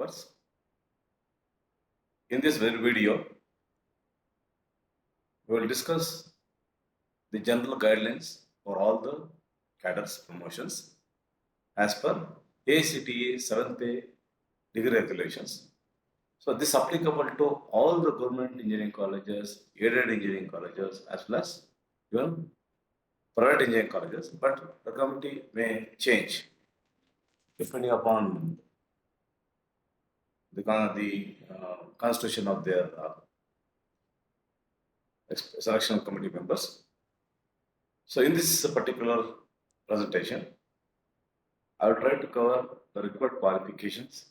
members. In this video, we will discuss the general guidelines for all the cadres promotions as per AICTE 7th degree regulations. So this is applicable to all the government engineering colleges, aided engineering colleges, as well as even private engineering colleges, but the committee may change depending upon the constitution of their selection committee members. So in this particular presentation, I will try to cover the required qualifications,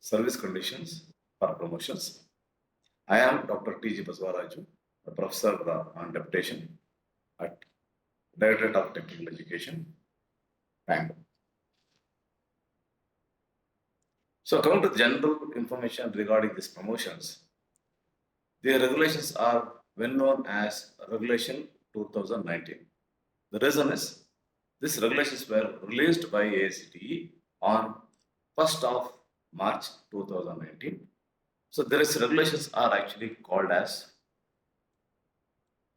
service conditions for promotions. I am Dr. T.G. Baswaraju, a professor on deputation at Directorate of Technical Education, Bangalore. So coming to the general information regarding these promotions, the regulations are well known as Regulation 2019. The reason is, these regulations were released by AICTE on 1st of March 2019. So these regulations are actually called as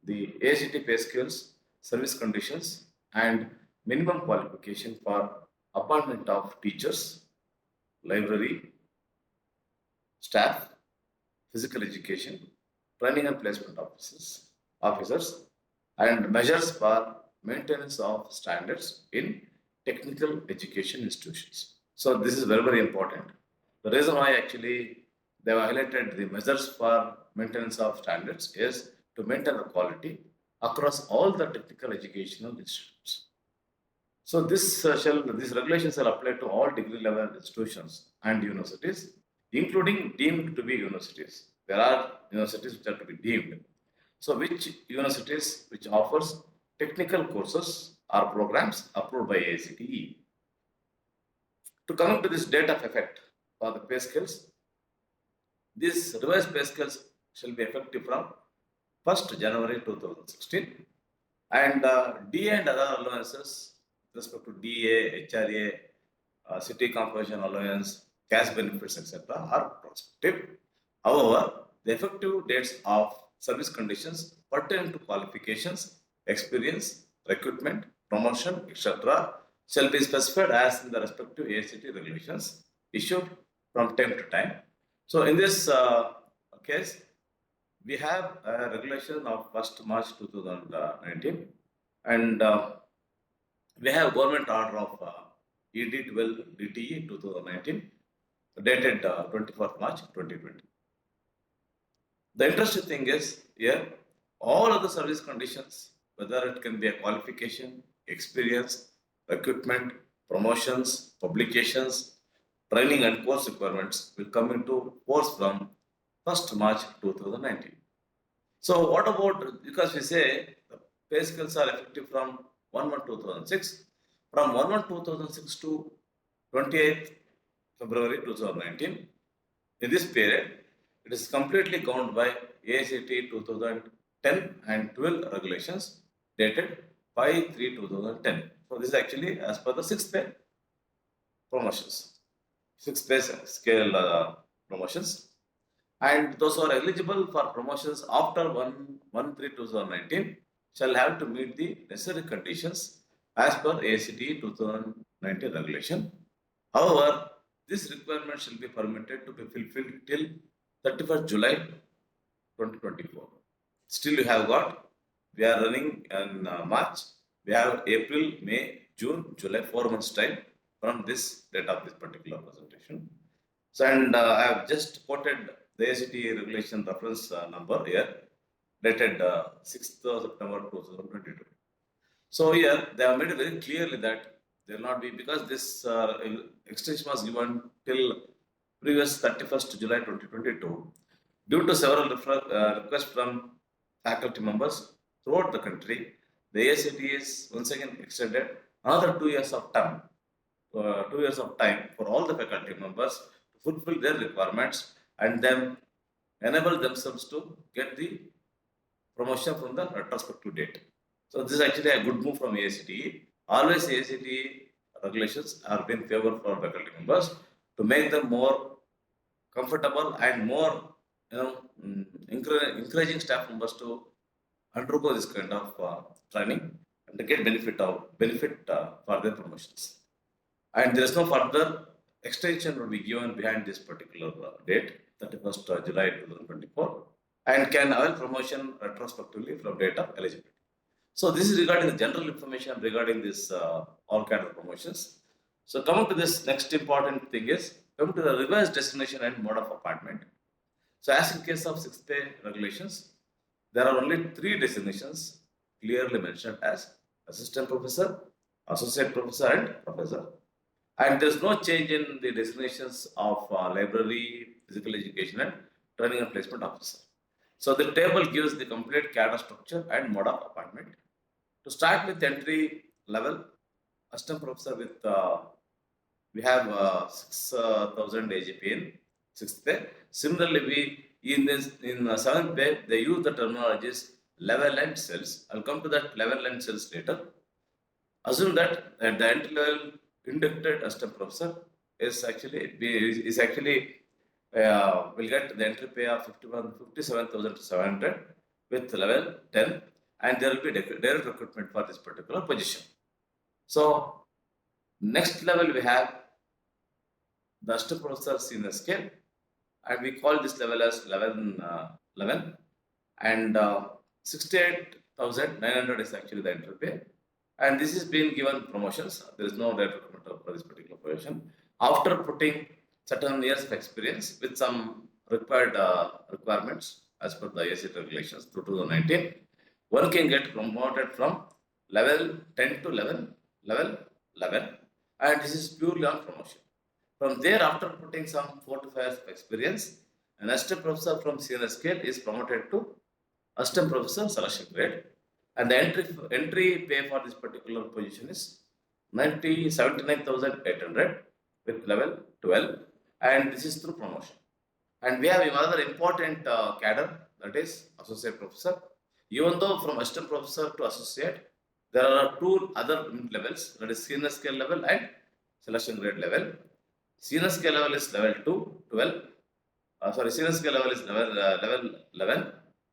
the AICTE pay scales, service conditions, and minimum qualification for appointment of teachers, library, staff, physical education, training and placement officers, and measures for maintenance of standards in technical education institutions. So this is very, very important. The reason why actually they have highlighted the measures for maintenance of standards is to maintain the quality across all the technical educational institutions. So these regulations are applied to all degree level institutions and universities, including deemed to be universities. There are universities which are to be deemed. So which universities which offers technical courses or programs approved by AICTE. To come to this date of effect for the pay scales, these revised pay scales shall be effective from 1st January 2016, and DA and other allowances with respect to DA, HRA, city composition allowance, CAS benefits, etc. are prospective. However, the effective dates of service conditions pertain to qualifications, experience, recruitment, promotion, etc. shall be specified as in the respective AICTE regulations issued from time to time. So in this case, we have a regulation of 1st March 2019, and we have government order of ED 12 DTE 2019 dated 24th March 2020. The interesting thing is here, all of the service conditions, whether it can be a qualification, experience, recruitment, promotions, publications, training and course requirements will come into force from 1st March 2019. So what about, because we say the pay scales are effective from 1/1/2006, from 1/1/2006 to 28th February 2019, in this period, it is completely governed by AICTE 2010 and 12 regulations dated 5/3/2010. So this is actually as per the 6th pay promotions, 6th pay scale promotions, and those who are eligible for promotions after 1/1/3/2019 shall have to meet the necessary conditions as per AICTE 2019 regulation. However, this requirement shall be permitted to be fulfilled till 31st July 2024. Still you have got, we are running in March, we have April, May, June, July, 4 months time from this date of this particular presentation. So, and I have just quoted the AICTE regulation reference number here, dated 6th September 2022. So here they have made it very clearly that there will not be, because this extension was given till previous 31st July 2022, due to several requests from faculty members throughout the country, the AICTE is once again extended another 2 years of time, for all the faculty members to fulfill their requirements and then enable themselves to get the promotion from the retrospective date. So this is actually a good move from AICTE. Always AICTE regulations are in favor for faculty members to make them more comfortable and more, encouraging staff members to undergo this kind of training and to get benefit for their promotions. And there is no further extension will be given behind this particular date, 31st July 2024, and can avail promotion retrospectively from date of eligibility. So this is regarding the general information regarding this all cadre promotions. So coming to this next important thing is coming to the revised designation and mode of appointment. So as in case of 6th pay regulations, there are only 3 designations clearly mentioned as assistant professor, associate professor and professor. And there is no change in the designations of library, physical education and training and placement officer. So the table gives the complete cadre structure and mode of appointment. To start with entry level, assistant professor with we have 6,000 AGP in 6th pay. Similarly, we in 7th pay they use the terminologies level and cells. I'll come to that level and cells later. Assume that at the entry level inducted assistant professor is actually will get the entry pay of 57,700 with level 10, and there will be direct recruitment for this particular position. So next level we have the assistant professor senior scale, and we call this level as 11, and 68,900 is actually the entry pay, and this is being given promotions. There is no direct recruitment for this particular position after putting certain years of experience with some required requirements as per the AICTE regulations through 2019. One can get promoted from level 10 to level 11, and this is purely on promotion. From there, after putting some 4 to 5 years of experience, an assistant professor from senior scale is promoted to assistant professor selection grade, and the entry pay for this particular position is 79,800 with level 12, and this is through promotion. And we have another important cadre, that is associate professor. Even though from assistant professor to associate, there are 2 other levels, that is senior scale level and selection grade level. Senior scale level is level 12. Senior scale level is level 11,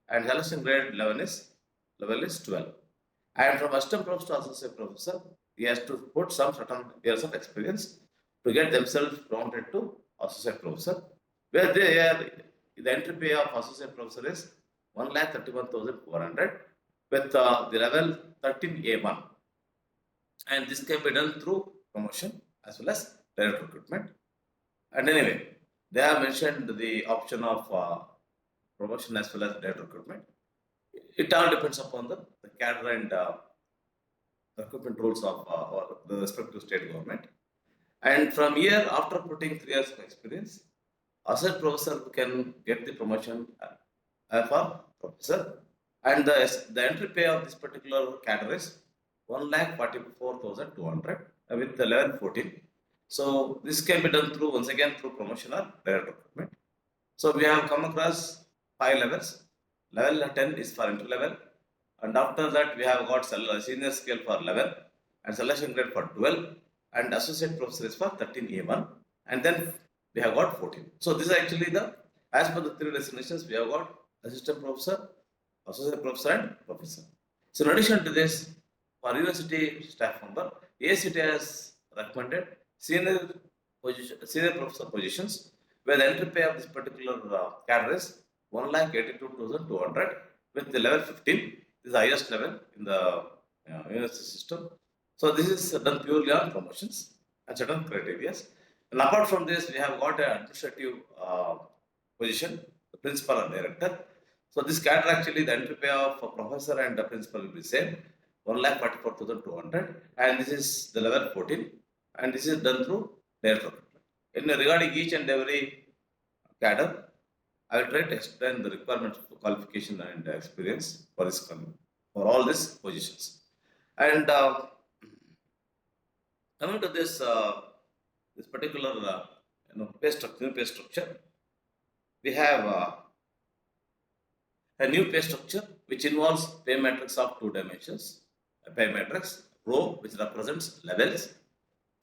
and selection grade level is 12. And from assistant professor to associate professor, he has to put some certain years of experience to get themselves promoted to associate professor, where the entry pay of associate professor is 1,31,400 with the level 13A1, and this can be done through promotion as well as direct recruitment. And anyway, they have mentioned the option of promotion as well as direct recruitment. It all depends upon the cadre and recruitment rules of the respective state government. And from here, after putting 3 years of experience, associate professor can get the promotion for professor, and the entry pay of this particular cadre is 1,44,200 with the level 14. So this can be done through once again through promotion or direct recruitment. So we have come across 5 levels. Level 10 is for entry level, and after that we have got senior scale for 11 and selection grade for 12, and associate professor is for 13A1, and then we have got 14. So this is actually as per the 3 designations, we have got assistant professor, associate professor and professor. So in addition to this, for university staff member, AICTE has recommended senior professor positions, where the entry pay of this particular cadre is 1,82,200 with the level 15. This is the highest level in the university system. So this is done purely on promotions and certain criteria. And apart from this, we have got an administrative position, the principal and director. So this cadre actually the entry pay of a professor and the principal will be same, 1,44,200, and this is the level 14, and this is done through direct recruitment. In regarding each and every cadre, I will try to explain the requirements for qualification and experience for all these positions. And coming to this particular new pay structure, we have a new pay structure which involves pay matrix of 2 dimensions. A pay matrix, row which represents levels,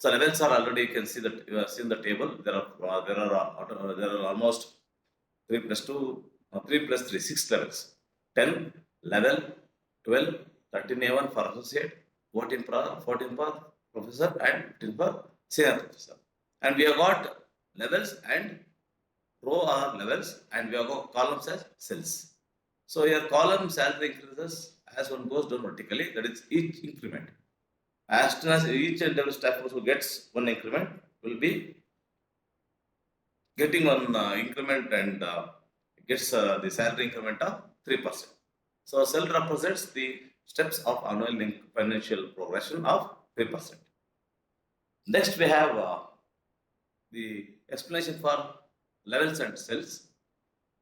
So levels are already, you can see that you have seen the table. There are almost 3 plus 2, 3 plus 3, 6 levels. 10 level, 12, 13 A1 for associate, 14 for professor, and 15 for senior professor. And we have got levels and row are levels, and we have got columns as cells. So your column salary increases as one goes down vertically, that is each increment. As soon as each and every staff person who gets one increment will be getting one increment and gets the salary increment of 3%. So cell represents the steps of annual financial progression of 3%. Next we have the explanation for levels and cells.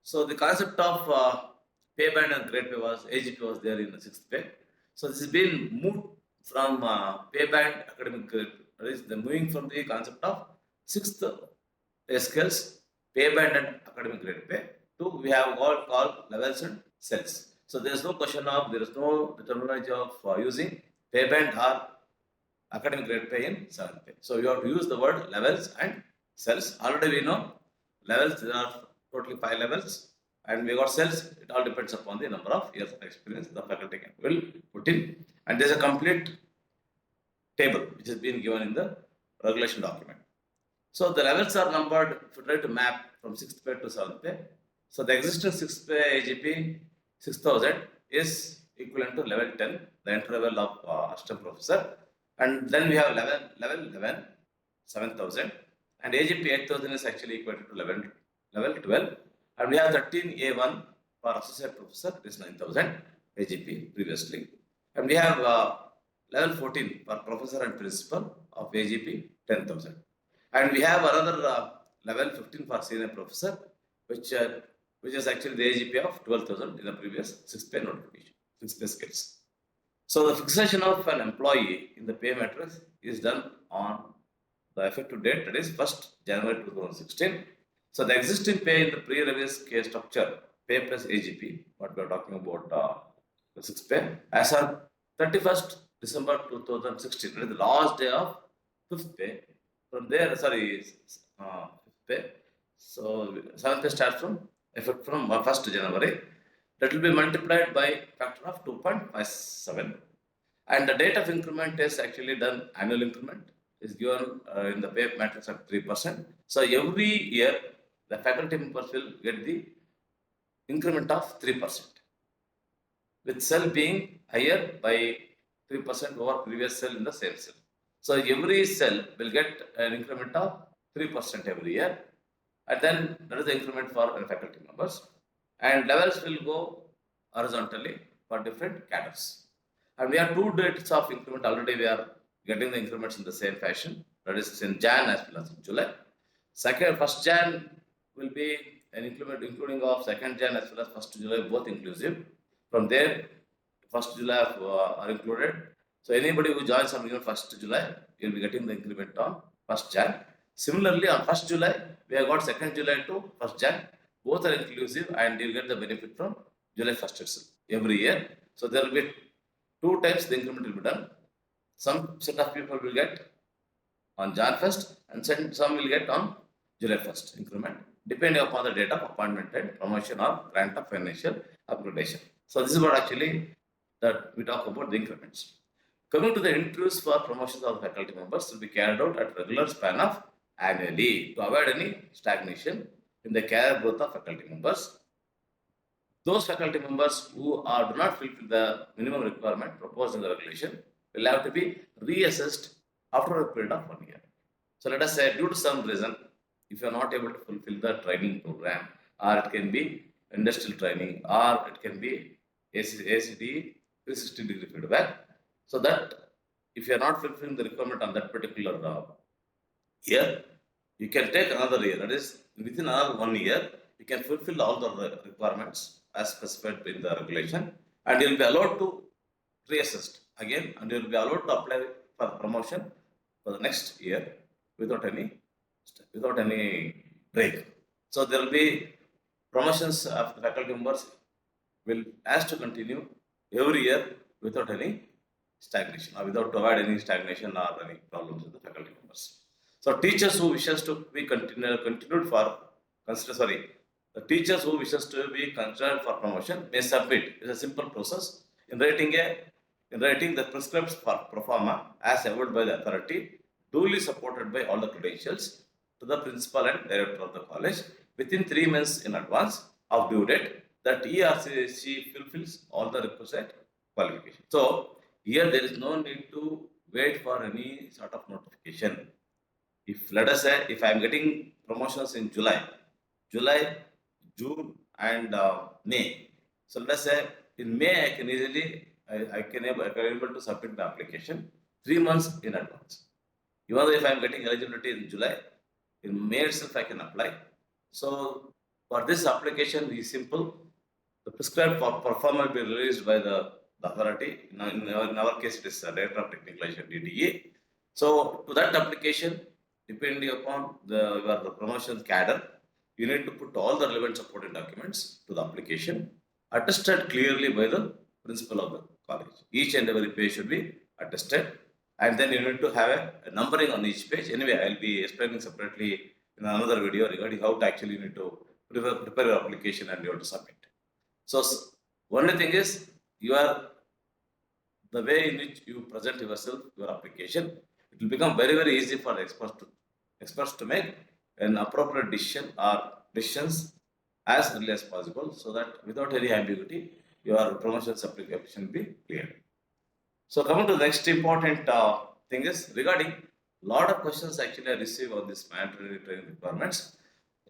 So the concept of pay band and grade pay was, AGP was there in the 6th pay. So this has been moved from pay band academic grade, that is the moving from the concept of 6th pay scales, pay band and academic grade pay, to we have all called levels and cells. So there is no question of, there is no terminology of using pay band or academic grade pay in 7th pay. So you have to use the word levels and cells. Already we know levels, there are totally 5 levels, and we got cells. It all depends upon the number of years of experience the faculty will put in. And there is a complete table which has been given in the regulation document. So the levels are numbered if you try to map from 6th pay to 7th pay. So the existing 6th pay AGP 6,000 is equivalent to level 10, the entry level of assistant professor. And then we have level 11, 7,000, and AGP 8,000 is actually equal to level 12. And we have 13A1 for associate professor, it is 9,000 AGP previously. And we have level 14 for professor and principal of AGP 10,000. And we have another level 15 for senior professor, which is actually the AGP of 12,000 in the previous 6th pay notification, 6th pay scales. So the fixation of an employee in the pay matrix is done on the effective date, that is 1st January 2016. So the existing pay in the pre-revised case structure, pay plus AGP, what we are talking about the 6th pay, as on 31st December 2016, that is the last day of 5th pay. From there, 5th pay. So 7th pay starts from effect from 1st January. That will be multiplied by factor of 2.57. And the date of increment is actually done, annual increment is given in the pay matrix of 3%. So every year, the faculty members will get the increment of 3%, with cell being higher by 3% over previous cell in the same cell. So every cell will get an increment of 3% every year, and then that is the increment for faculty members. And levels will go horizontally for different cadres. And we have 2 dates of increment. Already we are getting the increments in the same fashion, that is in Jan as well as in July. 1st Jan will be an increment including of 2nd Jan as well as 1st July, both inclusive. From there, 1st July are included. So anybody who joins on even 1st July, you will be getting the increment on 1st Jan. Similarly, on 1st July, we have got 2nd July to 1st Jan. Both are inclusive, and you will get the benefit from July 1st itself every year. So there will be 2 times the increment will be done. Some set of people will get on Jan 1st, and some will get on July 1st increment, depending upon the date of appointment and promotion or grant of financial upgradation. So this is what actually that we talk about the increments. Coming to the interviews for promotions of the faculty members will be carried out at regular span of annually to avoid any stagnation in the career growth of faculty members. Those faculty members who do not fulfill the minimum requirement proposed in the regulation will have to be reassessed after a period of 1 year. So let us say, due to some reason, if you are not able to fulfill the training program, or it can be industrial training, or it can be ACTE 360-degree feedback, so that if you are not fulfilling the requirement on that particular year, you can take another year. That is, within another 1 year, you can fulfill all the requirements as specified in the regulation, and you will be allowed to reassess again, and you will be allowed to apply for promotion for the next year without any break. So there will be promotions of the faculty members will has to continue every year without any stagnation, or without to avoid any stagnation or any problems with the faculty members. members. So teachers who wishes to be continued for the teachers who wishes to be considered for promotion may submit. It's a simple process in writing the prescribed for pro forma as allowed by the authority, duly supported by all the credentials to the principal and director of the college within 3 months in advance of due date that he or she fulfills all the requisite qualifications. So here there is no need to wait for any sort of notification. If let us say if I am getting promotions in July, June, and May. So let us say in May I can easily I can able to submit the application 3 months in advance. Even though if I am getting eligibility in July, in May itself I can apply. So for this application is simple. The prescribed performer will be released by the authority. In our case, it is the Director of Technical Education DDE. So to that application, depending upon your promotion cadre, you need to put all the relevant supporting documents to the application, attested clearly by the principal of the college. Each and every page should be attested, and then you need to have a numbering on each page. Anyway, I will be explaining separately in another video regarding how to actually you need to prepare your application and you have to submit. So only thing is the way in which you present yourself, your application, it will become very easy for experts to make an appropriate decision or decisions as early as possible, so that without any ambiguity, your promotions application will be clear. So coming to the next important thing is regarding lot of questions actually I receive on this mandatory training requirements.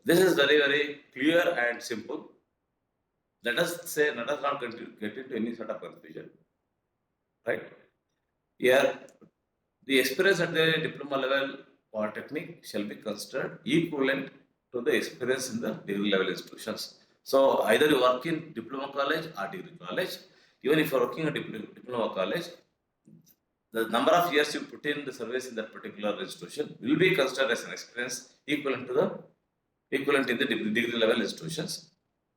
This is very clear and simple. Let us not get into any sort of confusion, right? Here, the experience at the diploma level polytechnic shall be considered equivalent to the experience in the degree level institutions. So either you work in diploma college or degree college. Even if you are working in diploma college, the number of years you put in the service in that particular institution will be considered as an experience equivalent in the degree level institutions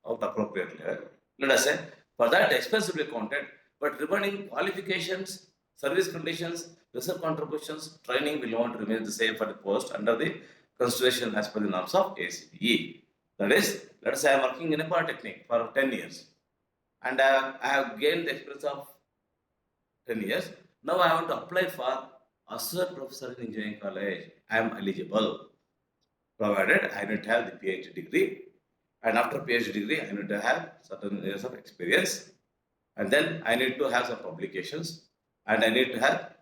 of the appropriate level. Let us say for that expense will be counted, but remaining qualifications, service conditions, reserve contributions, training will not remain the same for the post under the consideration as per the norms of AICTE. That is, let us say I am working in a polytechnic for 10 years and I have gained the experience of 10 years. Now I want to apply for associate professor in engineering college. I am eligible, provided I need to have the PhD degree, and after PhD degree I need to have certain years of experience, and then I need to have some publications, and I need to have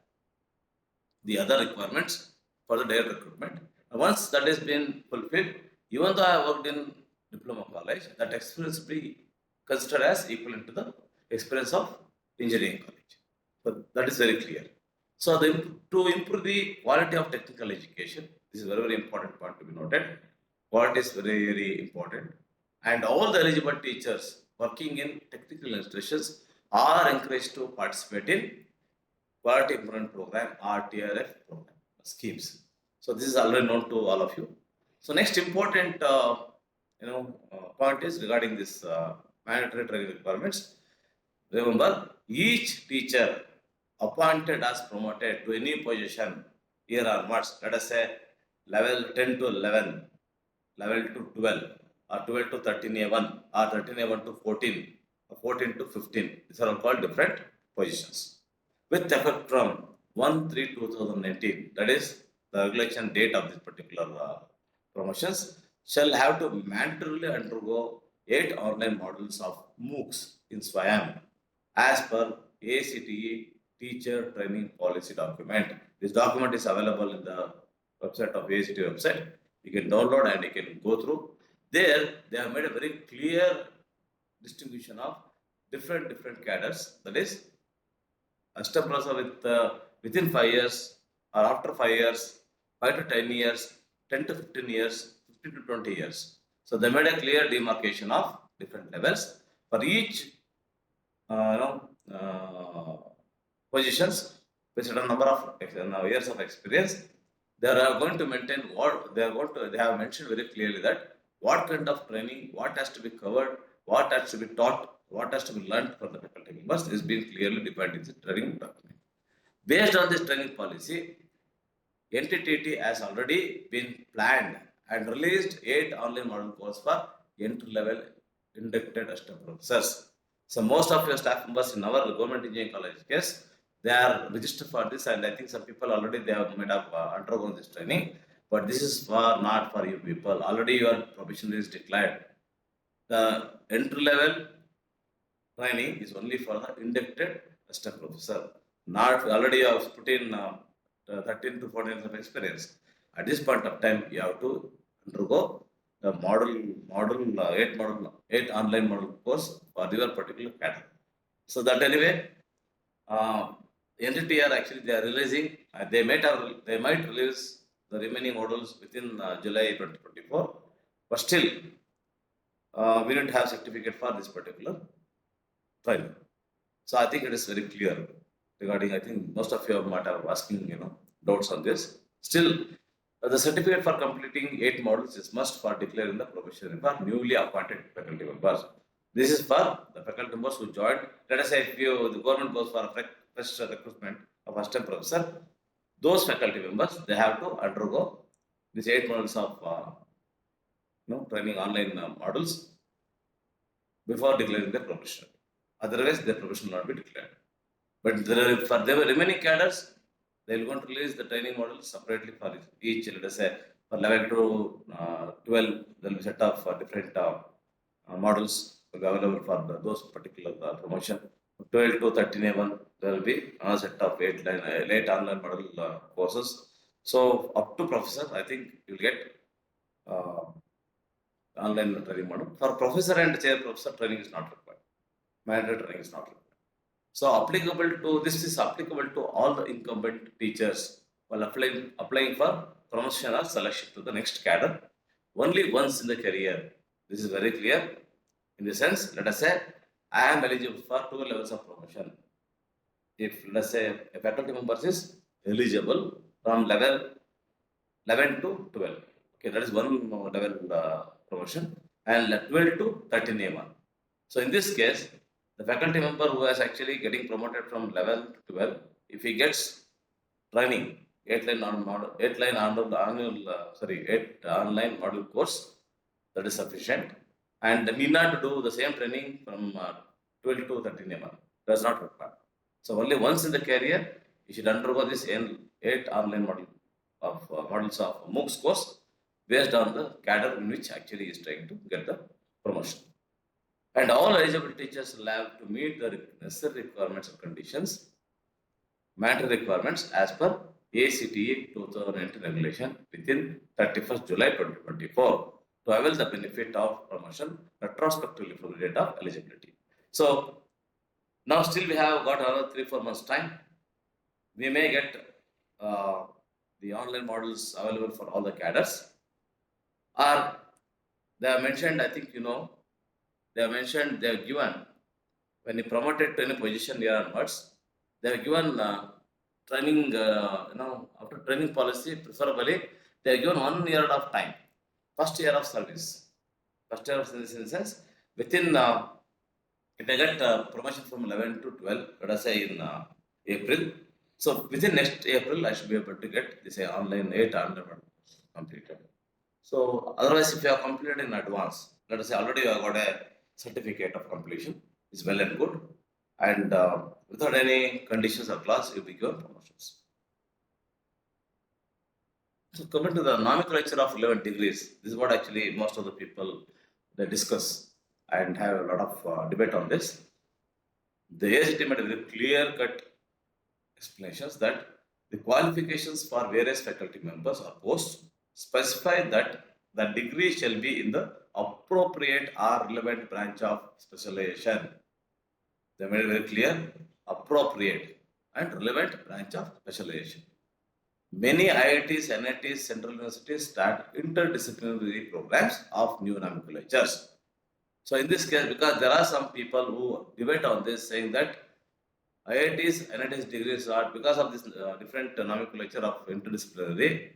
the other requirements for the direct recruitment. And once that has been fulfilled, even though I worked in diploma college, that experience will be considered as equivalent to the experience of engineering college. So that is very clear. So to improve the quality of technical education, this is very important point to be noted. Quality is very important, and all the eligible teachers working in technical institutions are encouraged to participate in Quality Improvement Program (RTRF) program schemes. So this is already known to all of you. So next important point is regarding this mandatory training requirements. Remember, each teacher appointed as promoted to any position year onwards, let us say level 10 to 11, level to 12, or 12 to 13A1, or 13A1 to 14, or 14 to 15. These are all called different positions. With effect from 1/3/2019, that is the regulation date of this particular promotions, shall have to mandatorily undergo 8 online modules of MOOCs in SWAYAM as per AICTE Teacher Training Policy document. This document is available in the website of AICTE website. You can download and you can go through. There, they have made a very clear distinguishing of different cadres. That is, Ashtam Prasa within 5 years or after 5 years, 5 to 10 years, 10 to 15 years, 15 to 20 years. So they made a clear demarcation of different levels for each positions with certain number of years of experience. They are going to maintain what they have mentioned very clearly that what kind of training, what has to be covered, what has to be taught, what has to be learned from the faculty members is being clearly defined in the training document. Based on this training policy, NTTT has already been planned and released 8 online model course for entry-level inducted assistant professors. So most of your staff members in our government engineering college case, they are registered for this, and I think some people already they have might have undergone this training. But this is for not for you people. Already your profession is declared. The entry level training is only for the inducted assistant professor. Not already you have put in 13 to 14 years of experience. At this point of time, you have to undergo the eight online model course for your particular cadre. So that anyway, uh, NTTR actually they are releasing. They might release the remaining models within July 2024, but still we don't have certificate for this particular training. So I think it is very clear regarding. I think most of you might have asking doubts on this. Still, the certificate for completing 8 modules is must for declaring the profession for newly appointed faculty members. This is for the faculty members who joined. Let us say if the government goes for a fresh recruitment of assistant professor, those faculty members they have to undergo these 8 modules of training online modules before declaring their profession. Otherwise, their profession will not be declared. But for the remaining cadres, they will going to release the training model separately for each. Let us say for 11 to 12, there will be set of different models will be available for those particular promotion. 12 to 13A1, there will be another set of 8 online model courses. So up to professor, I think you will get uh, online training model. For professor and chair professor, training is not required. Mandatory training is not required. So this is applicable to all the incumbent teachers while applying for promotion or selection to the next cadre only once in the career. This is very clear. In the sense, let us say I am eligible for 2 levels of promotion. If let us say a faculty member is eligible from level 11 to 12. Okay, that is one level promotion, and 12 to 13A1. So in this case, the faculty member who is actually getting promoted from level to 12, if he gets training, 8 online module course, that is sufficient, and need not do the same training from 12 to 13A1. Does not require. So only once in the career, you should undergo this 8 online models of MOOCs course based on the cadre in which actually is trying to get the promotion. And all eligible teachers will have to meet the necessary requirements and conditions, mandatory requirements as per AICTE 2019 regulation within 31st July 2024 to avail the benefit of promotion retrospectively from the date of eligibility. So now still we have got another 3-4 months time. We may get the online models available for all the cadres. Or they have mentioned, I think they have mentioned, they have given, when you promoted to any position here onwards, they have given training, after training policy, preferably, they have given 1 year of time, first year of service. First year of service in the sense, within, if I get promotion from 11 to 12, let us say in April, so within next April, I should be able to get this 8 online completed. So otherwise, if you have completed in advance, let us say already you have got a certificate of completion, is well and good, and without any conditions or clause, you will be given promotions. So coming to the nomenclature of 11 degrees, this is what actually most of the people they discuss and have a lot of debate on this. The AICTE made a very clear-cut explanations that the qualifications for various faculty members or posts specify that the degree shall be in the appropriate or relevant branch of specialization. They made it very clear, appropriate and relevant branch of specialization. Many IITs, NITs, central universities start interdisciplinary programs of new nomenclatures. So in this case, because there are some people who debate on this, saying that IITs, NITs degrees are, because of this different nomenclature of interdisciplinary,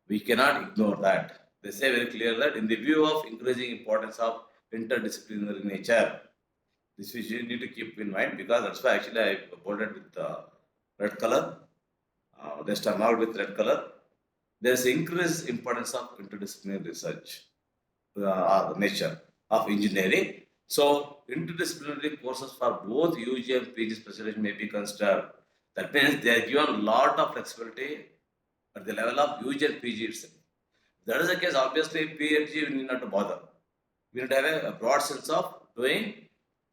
we cannot ignore that. They say very clear that in the view of increasing importance of interdisciplinary nature, this we need to keep in mind, because that's why actually I bolded with red color. Just I marked with red color. there's increased importance of interdisciplinary research, nature of engineering. So interdisciplinary courses for both UG and PG specialization may be considered. That means they are given a lot of flexibility at the level of UG and PG itself. That is the case, obviously PhD we need not to bother. We need to have a broad sense of doing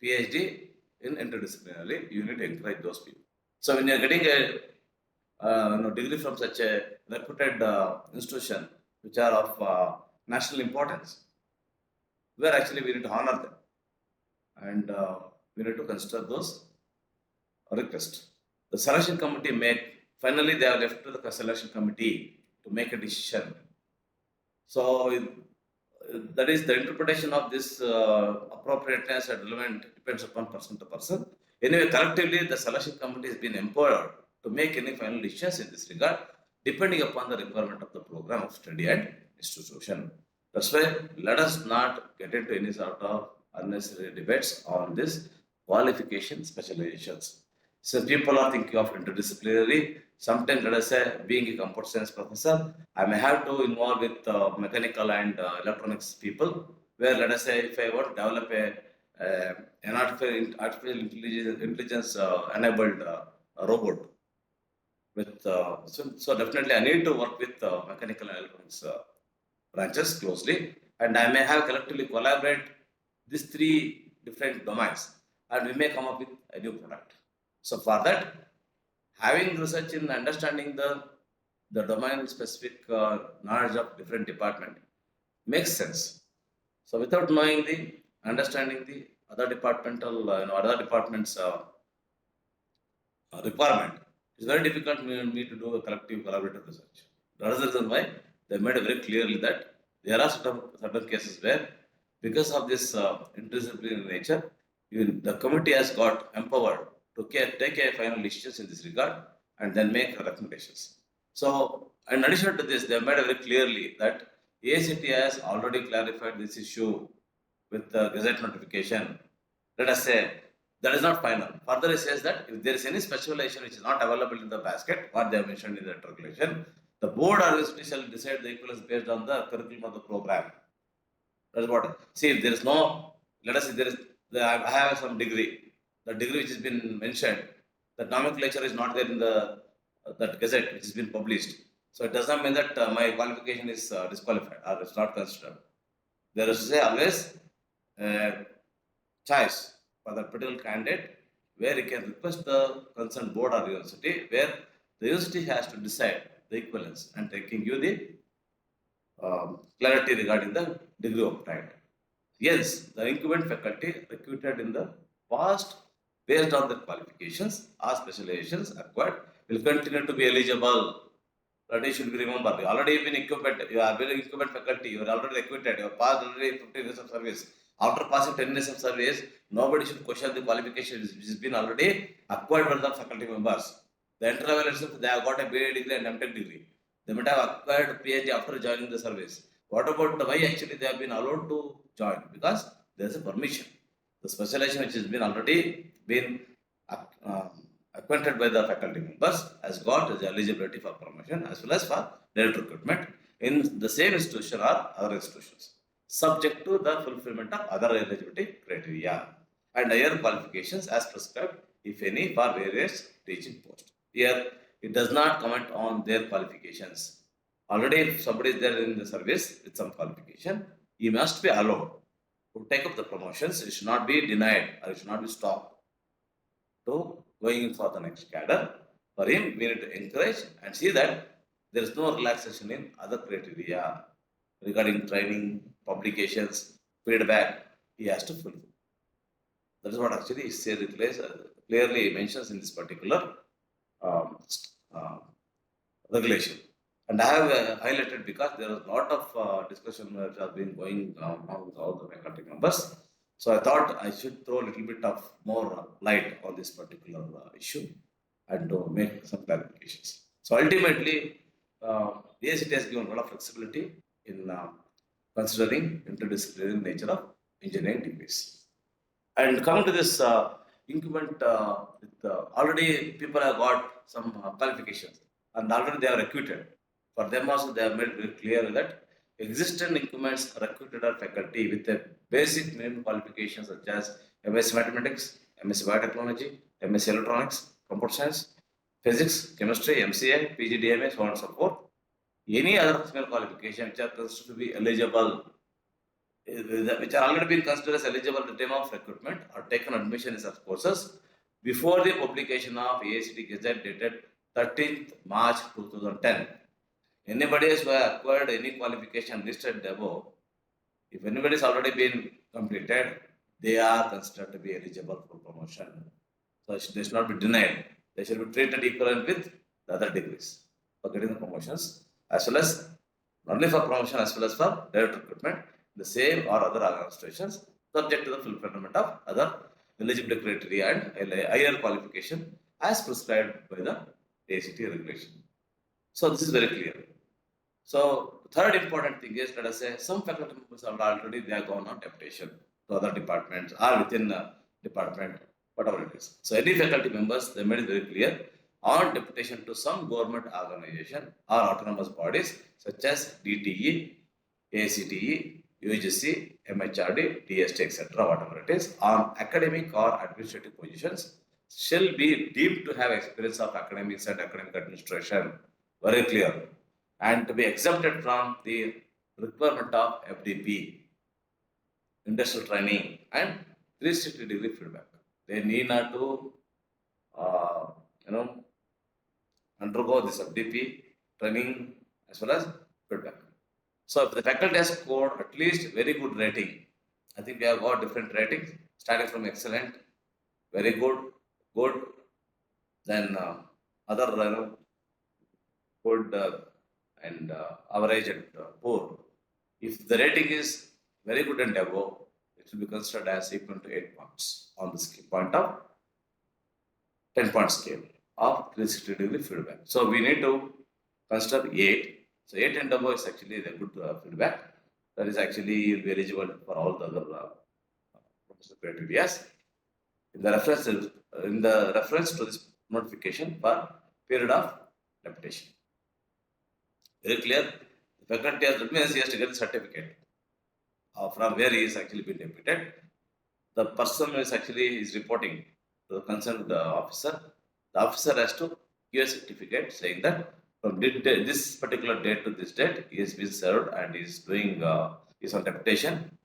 PhD in interdisciplinary. You need to encourage those people. So when you are getting a degree from such a reputed institution, which are of national importance, where actually we need to honor them, and we need to consider those requests. The selection committee finally they are left to the selection committee to make a decision. So that is the interpretation of this appropriateness and relevant depends upon person to person. Anyway, collectively the selection committee has been empowered to make any final decisions in this regard, depending upon the requirement of the program of study and institution. That's why let us not get into any sort of unnecessary debates on this qualification specializations. So people are thinking of interdisciplinary. Sometimes, let us say, being a computer science professor, I may have to involve with mechanical and electronics people. Where, let us say, if I want to develop an artificial intelligence enabled robot, so definitely I need to work with mechanical and electronics branches closely, and I may have collectively collaborate these three different domains, and we may come up with a new product. So for that, having research in understanding the domain specific knowledge of different department makes sense. So without knowing the understanding the other departmental other departments requirement, it's very difficult for me to do a collective collaborative research. That is the reason why they made it very clearly that there are certain cases where, because of this interdisciplinary nature, even the committee has got empowered to take a final decisions in this regard and then make recommendations. So, in addition to this, they have made it very clearly that AICTE has already clarified this issue with the Gazette notification. Let us say that is not final. Further, it says that if there is any specialization which is not available in the basket, what they have mentioned in that regulation, the board or university shall decide the equivalence based on the curriculum of the program. That is what. See, if there is no, let us say there is, I have some degree. The degree which has been mentioned, the nomenclature is not there in the that gazette which has been published. So it does not mean that my qualification is disqualified or it's not considered. There is say always choice for the particular candidate where he can request the concerned board or university, where the university has to decide the equivalence and taking you the clarity regarding the degree obtained. Yes, the incumbent faculty recruited in the past based on their qualifications or specializations acquired will continue to be eligible. That you should be remembered. You already been incumbent, you have been incumbent faculty, you are already recruited, you have passed already 15 years of service. After passing 10 years of service, nobody should question the qualifications which has been already acquired by the faculty members. The entry level itself, they have got a BA degree and MTech degree. They might have acquired PhD after joining the service. What about why actually they have been allowed to join? Because there is a permission. The specialization which has been already been acquainted by the faculty members has got the eligibility for promotion as well as for direct recruitment in the same institution or other institutions, subject to the fulfillment of other eligibility criteria and higher qualifications as prescribed, if any, for various teaching posts. Here, it does not comment on their qualifications. Already, if somebody is there in the service with some qualification, he must be allowed to take up the promotions. It should not be denied or it should not be stopped to going in for the next cadre. For him, we need to encourage and see that there is no relaxation in other criteria regarding training, publications, feedback. He has to fulfill. That is what actually is clearly mentions in this particular um, regulation. And I have highlighted because there was a lot of discussion which has been going on with all the faculty members. So I thought I should throw a little bit of more light on this particular issue and to make some clarifications. So ultimately, AICTE has given a lot of flexibility in considering interdisciplinary nature of engineering degrees. And coming to this incumbent, already people have got some qualifications and already they are recruited. For them also, they have made very clear that existing incumbents recruited are faculty with a basic minimum qualifications such as MS Mathematics, MS Biotechnology, MS Electronics, Computer Science, Physics, Chemistry, MCA, PGDMA, so on and so forth. Any other similar qualification which are considered to be eligible, which are already been considered as eligible at the time of recruitment or taken admission in such courses before the publication of AICTE Gazette dated 13th March 2010. Anybody who has acquired any qualification listed above, if anybody has already been completed, they are considered to be eligible for promotion. So they should not be denied. They should be treated equivalent with the other degrees for getting the promotions, as well as not only for promotion as well as for direct recruitment, the same or other administrations, subject to the fulfillment of other eligibility criteria and higher qualification as prescribed by the ACT regulation. So this is very clear. So third important thing is, let us say some faculty members are already they are gone on deputation to other departments or within the department, whatever it is. So any faculty members, they made it very clear on deputation to some government organization or autonomous bodies such as DTE, ACTE, UGC, MHRD, DST, etc., whatever it is, on academic or administrative positions shall be deemed to have experience of academics and academic administration. Very clear. And to be exempted from the requirement of FDP, industrial training, and 360-degree feedback. They need not to, uh, you know, undergo this FDP training as well as feedback. So if the faculty has scored at least very good rating, I think we have got different ratings, starting from excellent, very good, good, then other good and average and poor. If the rating is very good and above, it will be considered as equal to 8 points on the scale point of 10-point scale of 360-degree feedback. So we need to consider 8. So 8 and above is actually the good feedback. That is actually you'll be eligible for all the other criteria. In the reference to this notification for period of deputation. Very clear. The faculty has he has to get the certificate from where he is actually been deputed. The person is actually is reporting to the concerned officer. The officer has to give a certificate saying that from this particular date to this date, he has been served and is doing is on deputation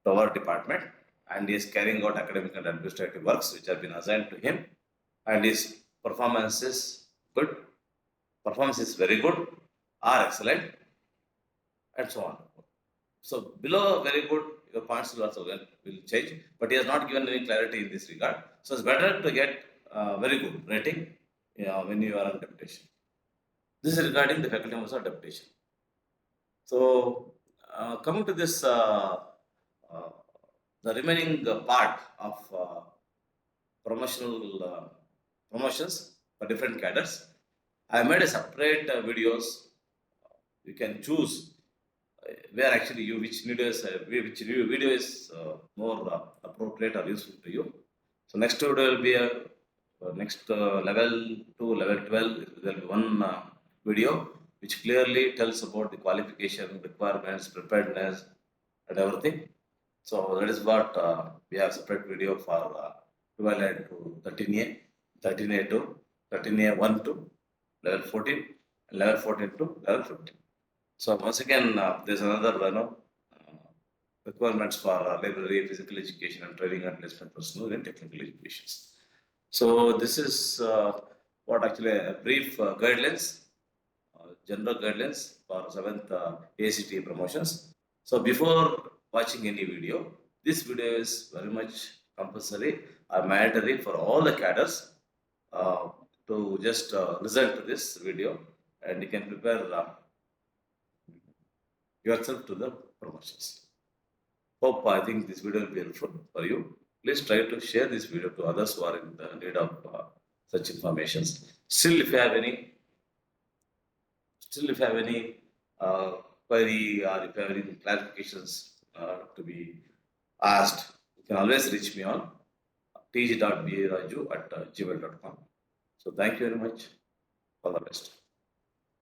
to our department, and he is carrying out academic and administrative works which have been assigned to him, and his performance is good. Performance is very good or excellent, and so on. So below very good, your points will also will change, but he has not given any clarity in this regard. So it's better to get very good rating when you are on deputation. This is regarding the faculty members of deputation. So coming to this, the remaining part of promotions for different cadres, I made a separate videos. You can choose where actually you which video is more appropriate or useful to you. So next video will be a next level 2, level 12. There will be one video which clearly tells about the qualification, requirements, preparedness, and everything. So that is what we have separate video for 12A to 13A, 13A to 13A 1 to level 14, level 14 to level 15. So once again, there's another requirements for library, physical education, and training and placement personnel in technical educations. So this is what actually a brief guidelines, general guidelines for 7th AICTE promotions. So before watching any video, this video is very much compulsory or mandatory for all the cadres to just listen to this video, and you can prepare yourself to the promotions. Hope I think this video will be helpful for you. Please try to share this video to others who are in the need of such informations. Still, if you have any query or if you have any clarifications to be asked, you can always reach me on tg.baraju@gmail.com. So thank you very much. All the best.